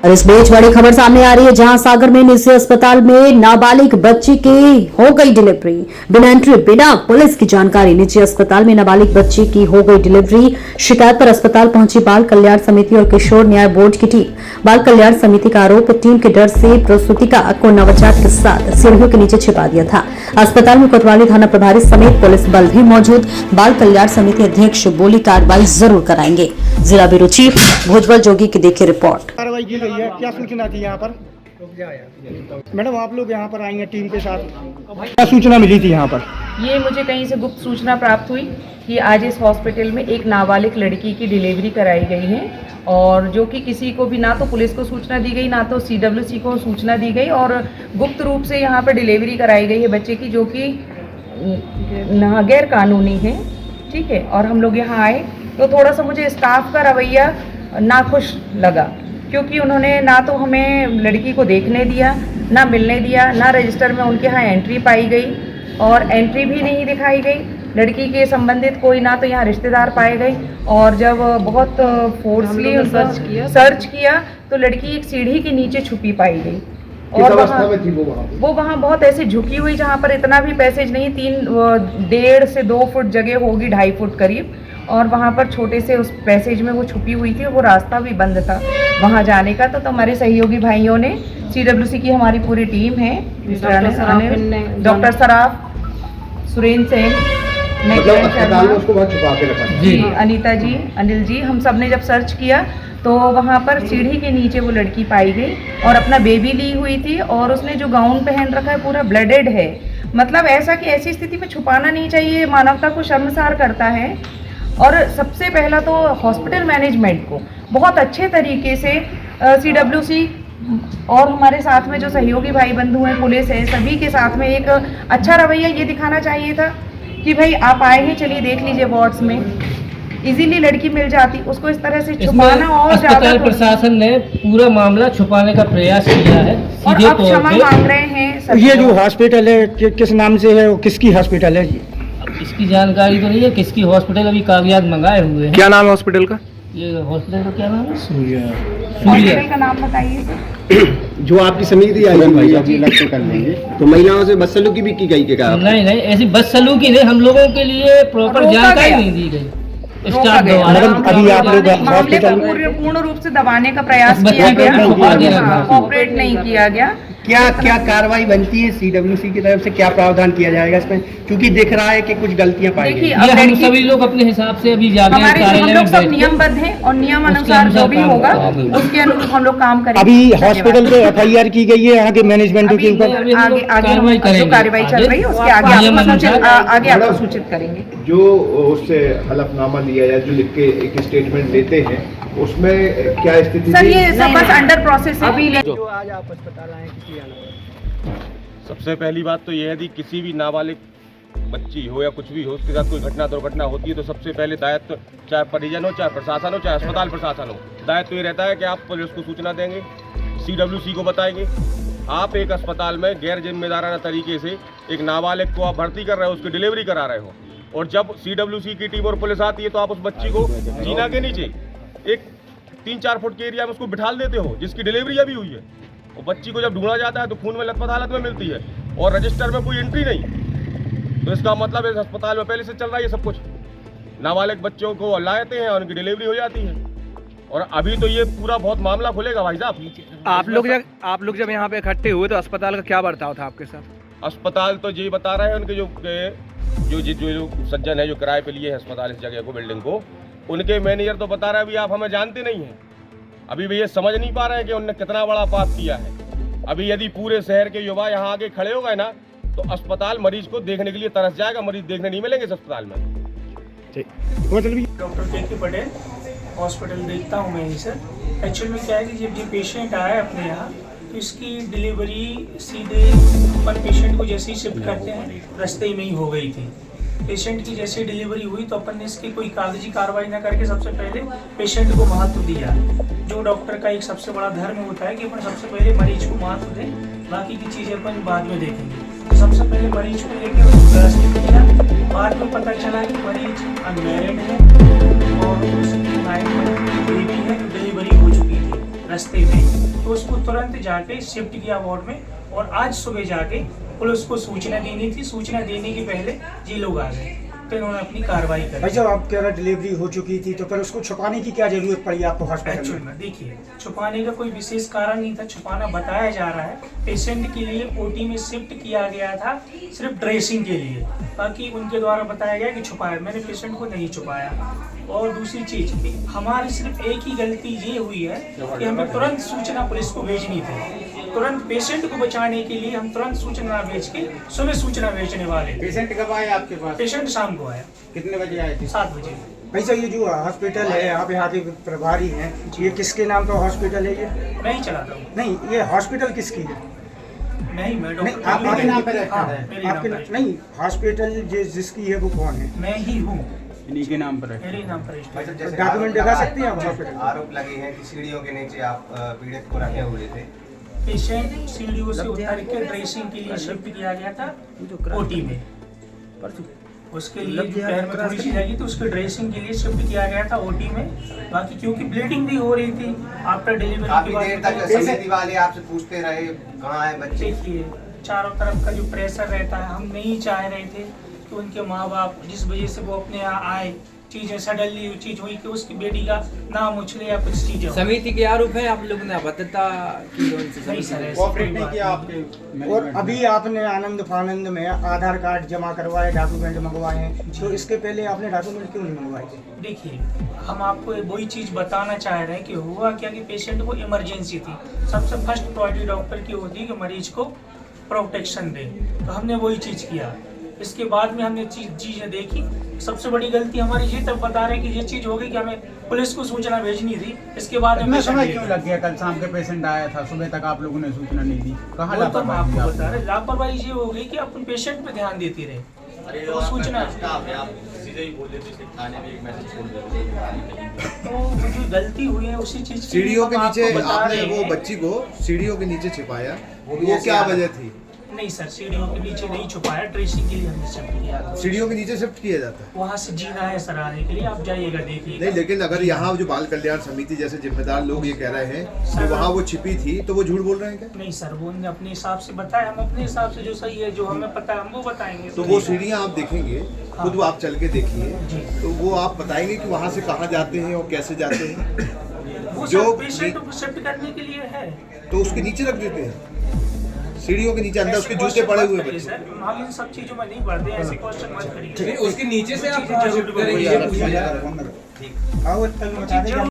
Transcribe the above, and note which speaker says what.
Speaker 1: और इस बीच बड़ी खबर सामने आ रही है, जहां सागर में निजी अस्पताल में नाबालिग बच्ची की हो गई डिलीवरी। बिना एंट्री बिना पुलिस की जानकारी निजी अस्पताल में नाबालिग बच्ची की हो गई डिलीवरी। शिकायत पर अस्पताल पहुंची बाल कल्याण समिति और किशोर न्याय बोर्ड की टीम। बाल कल्याण समिति का आरोप, टीम के डर से प्रसूतिका को नवजात के साथ सीढ़ियों के नीचे छिपा दिया था। अस्पताल में कोतवाली थाना प्रभारी समेत पुलिस बल भी मौजूद। बाल कल्याण समिति अध्यक्ष बोली, कार्रवाई जरूर कराएंगे। जिला ब्यूरो चीफ भुजबल जोगी की देखी रिपोर्ट।
Speaker 2: कार्रवाई की गई है, क्या सूचना थी यहाँ पर? मैडम, आप लोग यहाँ पर आई हैं टीम के साथ, क्या सूचना मिली थी यहाँ पर?
Speaker 3: ये मुझे कहीं से गुप्त सूचना प्राप्त हुई कि आज इस हॉस्पिटल में एक नाबालिग लड़की की डिलीवरी कराई गई है, और जो कि किसी को भी, ना तो पुलिस को सूचना दी गई, ना तो CWC को सूचना दी गई, और गुप्त रूप से यहाँ पर डिलीवरी कराई गई है बच्चे की, जो कि गैर कानूनी है। ठीक है, और हम लोग यहाँ आए तो थोड़ा सा मुझे स्टाफ का रवैया नाखुश लगा, क्योंकि उन्होंने ना तो हमें लड़की को देखने दिया, ना मिलने दिया, ना रजिस्टर में उनके यहाँ एंट्री पाई गई, और एंट्री भी नहीं दिखाई गई। लड़की के संबंधित कोई ना तो यहाँ रिश्तेदार पाए गए, और जब बहुत फोर्सली सर्च किया तो लड़की एक सीढ़ी के नीचे छुपी पाई गई। और वो वहाँ बहुत ऐसे झुकी हुई, जहाँ पर इतना भी पैसेज नहीं, 1.5 से 2 फुट जगह होगी, 2.5 फुट करीब, और वहाँ पर छोटे से उस पैसेज में वो छुपी हुई थी। वो रास्ता भी बंद था वहाँ जाने का। तो हमारे सहयोगी भाइयों ने, CWC की हमारी पूरी टीम है, डॉक्टर सराफ, सुरेंद्र सेन, जी, अनीता जी, अनिल जी, हम सब ने जब सर्च किया तो वहाँ पर सीढ़ी के नीचे वो लड़की पाई गई, और अपना बेबी ली हुई थी, और उसने जो गाउन पहन रखा है पूरा ब्लडेड है। मतलब ऐसा कि ऐसी स्थिति में छुपाना नहीं चाहिए, मानवता को शर्मसार करता है। और सबसे पहला तो हॉस्पिटल मैनेजमेंट को बहुत अच्छे तरीके से CWC और हमारे साथ में जो सहयोगी भाई बंधु हैं, पुलिस है, सभी के साथ में एक अच्छा रवैया ये दिखाना चाहिए था कि भाई आप आए हैं, चलिए देख लीजिए वार्ड्स में, इजीली लड़की मिल जाती। उसको इस तरह से छुपाना और
Speaker 4: अस्पताल प्रशासन ने पूरा मामला छुपाने का प्रयास किया है,
Speaker 3: और अब क्षमा मांग रहे हैं।
Speaker 2: ये जो हॉस्पिटल है किस नाम से है, किसकी हॉस्पिटल है?
Speaker 4: इसकी जानकारी तो नहीं है किसकी हॉस्पिटल, अभी कागजात मंगाए हुए हैं।
Speaker 5: क्या नाम है हॉस्पिटल का?
Speaker 4: ये हॉस्पिटल का क्या नाम है?
Speaker 2: सूर्या।
Speaker 3: हॉस्पिटल का नाम बताइए।
Speaker 6: जो आपकी समिति आई है भाई, अभी लक्ष्य कर लेंगे तो महिलाओं से बदसलूकी भी की गई क्या?
Speaker 4: नहीं, ऐसी बदसलूकी नहीं, हम लोगों के लिए प्रॉपर जानकारी नहीं दी गई स्टाफ द्वारा।
Speaker 2: अभी आप लोग
Speaker 3: मामले को पूर्ण रूप से दबाने का प्रयास किया गया, कोऑपरेट नहीं किया गया।
Speaker 6: क्या कार्रवाई बनती है CWC की तरफ से, क्या प्रावधान किया जाएगा इसमें, क्योंकि दिख रहा है कि कुछ गलतियां पाई गई?
Speaker 4: हम सभी लोग अपने हिसाब से अभी जाके
Speaker 3: हम लोग सब नियमबद्ध हैं, और नियम अनुसार जो भी होगा उसके अनुरूप हम लोग काम करेंगे।
Speaker 2: अभी हॉस्पिटल पे FIR की गई है यहाँ के मैनेजमेंट के ऊपर,
Speaker 3: आगे जो कार्रवाई चल रही है उसके आगे आपको सूचित करेंगे।
Speaker 7: जो उससे हलफनामा लिया या जो लिख के एक स्टेटमेंट लेते हैं, उसमें क्या स्थिति?
Speaker 3: सर, ये सब बस अंडर प्रोसेस है।
Speaker 2: जो आज आप अस्पताल आए, किसी
Speaker 5: सबसे पहली बात तो यह है कि किसी भी नाबालिग बच्ची हो या कुछ भी हो, उसके साथ कोई घटना दुर्घटना होती है तो सबसे पहले दायित्व, चाहे परिजन हो, चाहे प्रशासन हो, चाहे अस्पताल प्रशासन हो, दायित्व ये रहता है कि आप पुलिस को सूचना देंगे, CWC को बताएंगे। आप एक अस्पताल में गैर जिम्मेदाराना तरीके से एक नाबालिग को आप भर्ती कर रहे हो, उसकी डिलीवरी करा रहे हो, और जब CWC की टीम और पुलिस आती है तो आप उस बच्ची को जीना के नीचे एक 3-4 फुट के एरिया में उसको बिठाल देते हो, जिसकी डिलीवरी अभी हुई है। और बच्ची को जब ढूंढा जाता है तो खून में लथपथ हालत में मिलती है, और रजिस्टर में कोई एंट्री नहीं। तो इसका मतलब इस अस्पताल में पहले से चल रहा है ये सब कुछ। नाबालिग बच्चों को लाते हैं और उनकी डिलीवरी हो जाती है, और अभी तो ये पूरा बहुत मामला खुलेगा भाई साहब। आप लोग जब यहाँ पे इकट्ठे हुए तो अस्पताल का क्या बर्ताव था आपके साथ?
Speaker 7: अस्पताल तो ये बता रहे हैं उनके जो सज्जन है जो किराए पे लिए हैं अस्पताल इस जगह को, बिल्डिंग को, उनके मैनेजर तो बता रहे हैं अभी आप हमें जानते नहीं हैं। अभी भी ये समझ नहीं पा रहे हैं कि उन्होंने कितना बड़ा पाप किया है। अभी यदि पूरे शहर के युवा यहाँ आके खड़े हो गए ना तो अस्पताल मरीज को देखने के लिए तरस जाएगा, मरीज देखने नहीं मिलेंगे इस अस्पताल में।
Speaker 8: डॉक्टर के पटेल हॉस्पिटल देखता हूँ मैं ही सर। एक्चुअल में क्या है कि जब ये पेशेंट आया अपने यहाँ तो इसकी डिलीवरी सीधे अपन पेशेंट को जैसे ही शिफ्ट करते हैं रास्ते में ही हो गई थी। पेशेंट की जैसे डिलीवरी हुई तो अपन ने इसकी कोई कागजी कार्रवाई न करके सबसे पहले पेशेंट को महत्व दिया। जो डॉक्टर का एक सबसे बड़ा धर्म होता है कि अपन सबसे पहले मरीज को महत्व दें, बाकी की चीज़ें अपन बाद में देखेंगे। तो सबसे पहले मरीज को लेकर व्यवस्थित किया, बाद में पता चला कि मरीज अनमैरिड है और उसकी 9 मंथ की बेबी है, डिलीवरी हो चुकी थी। रास्ते में, तो उसको तुरंत जाके शिफ्ट किया वार्ड में। और आज सुबह जाके पुलिस को सूचना देनी थी, सूचना देने के पहले ये लोग आ गए, तो इन्होंने अपनी कार्रवाई
Speaker 2: भाई
Speaker 8: कर।
Speaker 2: जब आप कह रहे डिलीवरी हो चुकी थी तो फिर उसको छुपाने की क्या जरूरत पड़ी आपको हॉस्पिटल
Speaker 8: एक्चुअल
Speaker 2: में?
Speaker 8: में देखिए, छुपाने का कोई विशेष कारण नहीं था, छुपाना बताया जा रहा है। पेशेंट के लिए ओटी में शिफ्ट किया गया था सिर्फ ड्रेसिंग के लिए, बाकी उनके द्वारा बताया गया कि छुपाया, मैंने पेशेंट को नहीं छुपाया। और दूसरी चीज, हमारी सिर्फ एक ही गलती ये हुई है कि हमें तुरंत सूचना पुलिस को भेजनी थी। तुरंत पेशेंट को बचाने के लिए हम तुरंत सूचना भेज के सुबह सूचना भेजने वाले थे।
Speaker 2: पेशेंट कब आए आपके पास?
Speaker 8: पेशेंट शाम को आया
Speaker 2: कितने बजे आए थे?
Speaker 8: 7 बजे।
Speaker 2: भाई साहब, ये जो हॉस्पिटल है आप यहाँ के प्रभारी हैं, ये किसके नाम का हॉस्पिटल है ये?
Speaker 8: मैं ही चलाता हूँ।
Speaker 2: नहीं, ये हॉस्पिटल किसकी है?
Speaker 8: नहीं, मैं
Speaker 2: नहीं,
Speaker 8: डॉक्टर
Speaker 2: आपके नाम पे रहता
Speaker 8: हाँ,
Speaker 2: है?
Speaker 8: मेरे नाम
Speaker 2: आपके
Speaker 8: पर है।
Speaker 2: नहीं, हॉस्पिटल जिसकी है वो कौन है?
Speaker 8: मैं ही हूँ,
Speaker 2: इन्हीं के नाम पर है।
Speaker 8: मेरे ही नाम पर रजिस्टर।
Speaker 2: डॉक्यूमेंट दिखा सकते हैं आप हॉस्पिटल?
Speaker 9: आरोप लगे हैं कि सीढ़ियों के नीचे आप पीड़ित को रखे हुए थे।
Speaker 8: पेशेंट सीढ़ियों से उतर के ड्रेसिंग के लिए शिफ्ट किया गया था ओटी में। उसके लिए जो पैर में थोड़ी सी लगी तो उसके ड्रेसिंग के लिए शिफ्ट किया गया था ओटी में। बाकी क्योंकि ब्लीडिंग भी हो रही थी आफ्टर डिलीवरी
Speaker 9: काफी
Speaker 8: के
Speaker 9: देर
Speaker 8: बाद।
Speaker 9: तक समिति वाले आपसे पूछते रहे कहाँ है बच्चे।
Speaker 8: देखिए, चारों तरफ का जो प्रेशर रहता है, हम नहीं चाह रहे थे कि उनके माँ बाप जिस वजह से वो अपने यहाँ आए, चीजें सडनली चीज हुई कि उसकी बेटी का नाम उछले या कुछ चीजें हो।
Speaker 10: समिति के आरोप है, आप लोगों ने अभद्रता की उनसे
Speaker 8: नहीं सर, ऐसी
Speaker 2: कोऑपरेट
Speaker 8: कोई
Speaker 2: नहीं
Speaker 8: बात
Speaker 2: किया आपके? और अभी आपने आनंद फानंद में आधार कार्ड जमा करवाए, डॉक्यूमेंट मंगवाए हैं, तो इसके पहले आपने डॉक्यूमेंट क्यों नहीं मंगवाए?
Speaker 8: देखिए, हम आपको वही चीज़ बताना चाह रहे हैं कि हुआ क्या कि पेशेंट को इमरजेंसी थी। सबसे फर्स्ट प्रायोरिटी डॉक्टर की होती है कि मरीज को प्रोटेक्शन दे, तो हमने वही चीज़ किया। इसके बाद में हमने चीज़ें देखी। सबसे बड़ी गलती हमारी ये तब बता रहे कि ये चीज़ हो गई कि हमें पुलिस को सूचना भेजनी थी। इसके बाद में
Speaker 2: समय क्यों लग गया? कल शाम के पेशेंट आया था, सुबह तक आप लोगों ने सूचना नहीं दी, कहाँ
Speaker 8: वो तो हम आपको
Speaker 2: लापरवाही?
Speaker 8: बता रहे, लापरवाही ये हो गई कि अपन पेशेंट पे ध्यान देती रहे, तो सूचना तो जो गलती हुई है उसी चीज
Speaker 11: सीढ़ियों के नीचे आपने वो बच्ची को सीढ़ियों के नीचे छिपाया, वो क्या वजह थी?
Speaker 8: नहीं सर, सीढ़ियों के नीचे नहीं छुपाया, ट्रेसिंग के लिए हमने शिफ्ट किया था।
Speaker 11: सीढ़ियों के नीचे शिफ्ट किया जाता है?
Speaker 8: वहाँ से जीना है सर आने के लिए, आप जाइएगा देखिए।
Speaker 11: नहीं, लेकिन अगर यहाँ जो बाल कल्याण समिति जैसे जिम्मेदार लोग ये कह रहे हैं कि वहाँ वो छिपी थी, तो वो झूठ बोल रहे हैं क्या?
Speaker 8: नहीं सर, वो उन्होंने अपने हिसाब से बताया, हम अपने हिसाब से जो सही है, जो हमें पता है हम वो बताएंगे।
Speaker 11: तो वो सीढ़ियाँ आप देखेंगे, खुद आप चल के देखिए, तो वो आप बताएंगे कि वहाँ से कहाँ जाते हैं और कैसे जाते हैं।
Speaker 8: वो
Speaker 11: जो
Speaker 8: पेशेंट को शिफ्ट करने के लिए है,
Speaker 11: तो उसके नीचे रख देते हैं, सीढ़ियों के नीचे अंदर उसके जूते पड़े हुए बच्चे।
Speaker 8: सर हम इन सब चीजों में नहीं पढ़ते, ऐसे क्वेश्चन मत करिए।
Speaker 10: उसके नीचे से आप
Speaker 8: जरूर
Speaker 10: करेंगे।
Speaker 2: हाँ, वो तभी बता देंगे।